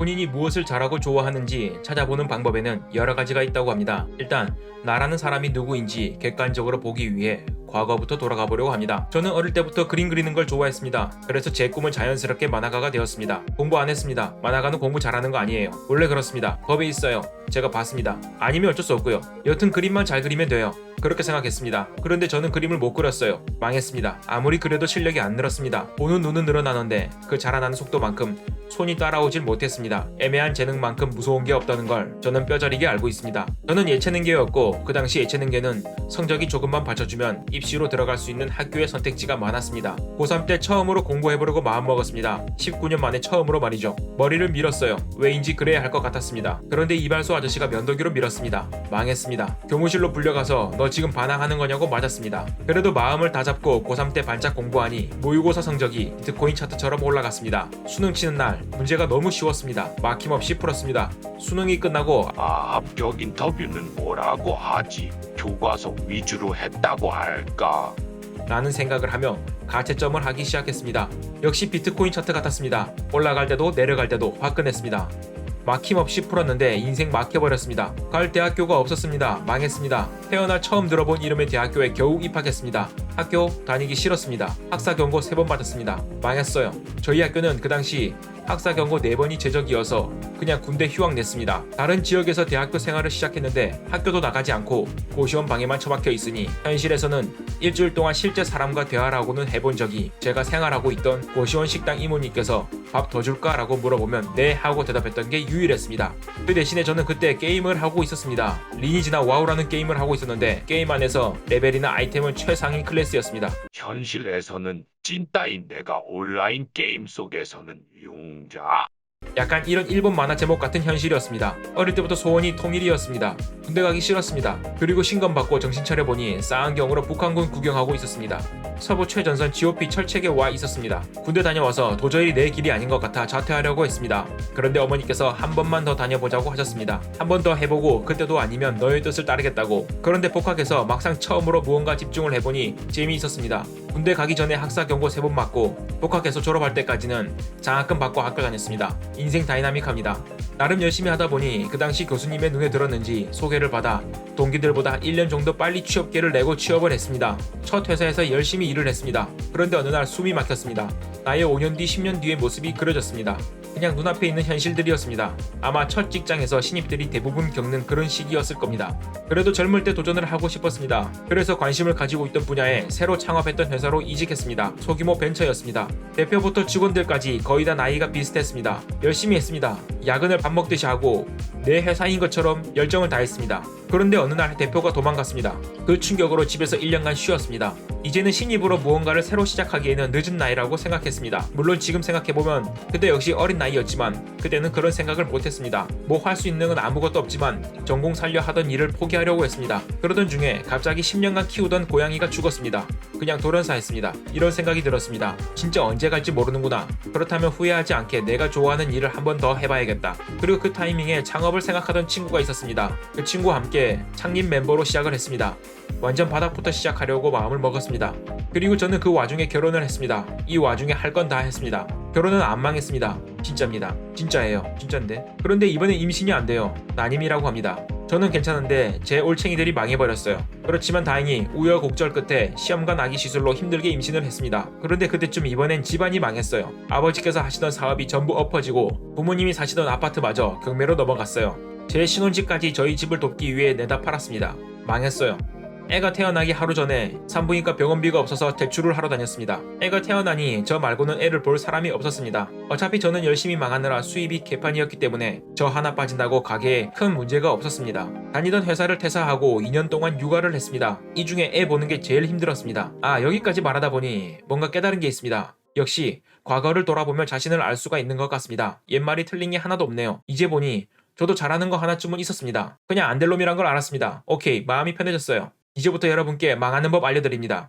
본인이 무엇을 잘하고 좋아하는지 찾아보는 방법에는 여러 가지가 있다고 합니다. 일단 나라는 사람이 누구인지 객관적으로 보기 위해 과거부터 돌아가 보려고 합니다. 저는 어릴 때부터 그림 그리는 걸 좋아했습니다. 그래서 제 꿈은 자연스럽게 만화가가 되었습니다. 공부 안 했습니다. 만화가는 공부 잘하는 거 아니에요. 원래 그렇습니다. 법에 있어요. 제가 봤습니다. 아니면 어쩔 수 없고요. 여튼 그림만 잘 그리면 돼요. 그렇게 생각했습니다. 그런데 저는 그림을 못 그렸어요. 망했습니다. 아무리 그래도 실력이 안 늘었습니다. 보는 눈은 늘어나는데 그 자라나는 속도만큼 손이 따라오질 못했습니다. 애매한 재능만큼 무서운 게 없다는 걸 저는 뼈저리게 알고 있습니다. 저는 예체능계였고 그 당시 예체능계는 성적이 조금만 받쳐주면 입시로 들어갈 수 있는 학교의 선택지가 많았습니다. 고3 때 처음으로 공부해보려고 마음먹었습니다. 19년 만에 처음으로 말이죠. 머리를 밀었어요. 왜인지 그래야 할 것 같았습니다. 그런데 이발소 아저씨가 면도기로 밀었습니다. 망했습니다. 교무실로 불려가서 너 지금 반항하는 거냐고 맞았습니다. 그래도 마음을 다잡고 고3 때 반짝 공부하니 모의고사 성적이 비트코인 차트처럼 올라갔습니다. 수능 치는 날 문제가 너무 쉬웠습니다. 막힘없이 풀었습니다. 수능이 끝나고 합격 인터뷰는 뭐라고 하지? 교과서 위주로 했다고 할까? 라는 생각을 하며 가채점을 하기 시작했습니다. 역시 비트코인 차트 같았습니다. 올라갈 때도 내려갈 때도 화끈했습니다. 막힘없이 풀었는데 인생 막혀버렸습니다. 갈 대학교가 없었습니다. 망했습니다. 태어나 처음 들어본 이름의 대학교에 겨우 입학했습니다. 학교 다니기 싫었습니다. 학사 경고 3번 받았습니다. 망했어요. 저희 학교는 그 당시 학사 경고 4번이 제적이어서 그냥 군대 휴학 냈습니다. 다른 지역에서 대학교 생활을 시작했는데 학교도 나가지 않고 고시원 방에만 처박혀 있으니 현실에서는 일주일 동안 실제 사람과 대화를 하고는 해본 적이, 제가 생활하고 있던 고시원 식당 이모님께서 밥 더 줄까? 라고 물어보면 네 하고 대답했던 게 유일했습니다. 그 대신에 저는 그때 게임을 하고 있었습니다. 리니지나 와우라는 게임을 하고 있었는데 게임 안에서 레벨이나 아이템은 최상위 클래스였습니다. 현실에서는 찐따인 내가 온라인 게임 속에서는 용자. 약간 이런 일본 만화 제목 같은 현실이었습니다. 어릴 때부터 소원이 통일이었습니다. 군대 가기 싫었습니다. 그리고 신검받고 정신 차려보니 쌍안경으로 북한군 구경하고 있었습니다. 서부 최전선 GOP 철책에 와 있었습니다. 군대 다녀와서 도저히 내 길이 아닌 것 같아 자퇴하려고 했습니다. 그런데 어머니께서 한 번만 더 다녀보자고 하셨습니다. 한 번 더 해보고 그때도 아니면 너의 뜻을 따르겠다고. 그런데 복학해서 막상 처음으로 무언가 집중을 해보니 재미있었습니다. 군대 가기 전에 학사 경고 3번 맞고 복학해서 졸업할 때까지는 장학금 받고 학교 다녔습니다. 인생 다이나믹합니다. 나름 열심히 하다 보니 그 당시 교수님의 눈에 들었는지 소개를 받아 동기들보다 1년 정도 빨리 취업계를 내고 취업을 했습니다. 첫 회사에서 열심히 일을 했습니다. 그런데 어느 날 숨이 막혔습니다. 나의 5년 뒤 10년 뒤의 모습이 그려졌습니다. 그냥 눈앞에 있는 현실들이었습니다. 아마 첫 직장에서 신입들이 대부분 겪는 그런 시기였을 겁니다. 그래도 젊을 때 도전을 하고 싶었습니다. 그래서 관심을 가지고 있던 분야에 새로 창업했던 회사로 이직했습니다. 소규모 벤처였습니다. 대표부터 직원들까지 거의 다 나이가 비슷했습니다. 열심히 했습니다. 야근을 밥 먹듯이 하고 내 회사인 것처럼 열정을 다했습니다. 그런데 어느 날 대표가 도망갔습니다. 그 충격으로 집에서 1년간 쉬었습니다. 이제는 신입으로 무언가를 새로 시작하기에는 늦은 나이라고 생각했습니다. 물론 지금 생각해보면 그때 역시 어린 나이였지만 그때는 그런 생각을 못했습니다. 뭐 할 수 있는 건 아무것도 없지만 전공 살려 하던 일을 포기하려고 했습니다. 그러던 중에 갑자기 10년간 키우던 고양이가 죽었습니다. 그냥 돌연사했습니다. 이런 생각이 들었습니다. 진짜 언제 갈지 모르는구나. 그렇다면 후회하지 않게 내가 좋아하는 일을 한 번 더 해봐야겠다. 그리고 그 타이밍에 창업을 생각하던 친구가 있었습니다. 그 친구와 함께 창립 멤버로 시작을 했습니다. 완전 바닥부터 시작하려고 마음을 먹었습니다. 그리고 저는 그 와중에 결혼을 했습니다. 이 와중에 할 건 다 했습니다. 결혼은 안 망했습니다. 진짜입니다. 진짜예요. 진짠데. 그런데 이번엔 임신이 안 돼요. 난임이라고 합니다. 저는 괜찮은데 제 올챙이들이 망해버렸어요. 그렇지만 다행히 우여곡절 끝에 시험관 아기 시술로 힘들게 임신을 했습니다. 그런데 그때쯤 이번엔 집안이 망했어요. 아버지께서 하시던 사업이 전부 엎어지고 부모님이 사시던 아파트마저 경매로 넘어갔어요. 제 신혼집까지 저희 집을 돕기 위해 내다 팔았습니다. 망했어요. 애가 태어나기 하루 전에 산부인과 병원비가 없어서 대출을 하러 다녔습니다. 애가 태어나니 저 말고는 애를 볼 사람이 없었습니다. 어차피 저는 열심히 망하느라 수입이 개판이었기 때문에 저 하나 빠진다고 가게에 큰 문제가 없었습니다. 다니던 회사를 퇴사하고 2년 동안 육아를 했습니다. 이 중에 애 보는 게 제일 힘들었습니다. 여기까지 말하다 보니 뭔가 깨달은 게 있습니다. 역시 과거를 돌아보면 자신을 알 수가 있는 것 같습니다. 옛말이 틀린 게 하나도 없네요. 이제 보니 저도 잘하는 거 하나쯤은 있었습니다. 그냥 안 될 놈이란 걸 알았습니다. 오케이, 마음이 편해졌어요. 이제부터 여러분께 망하는 법 알려드립니다.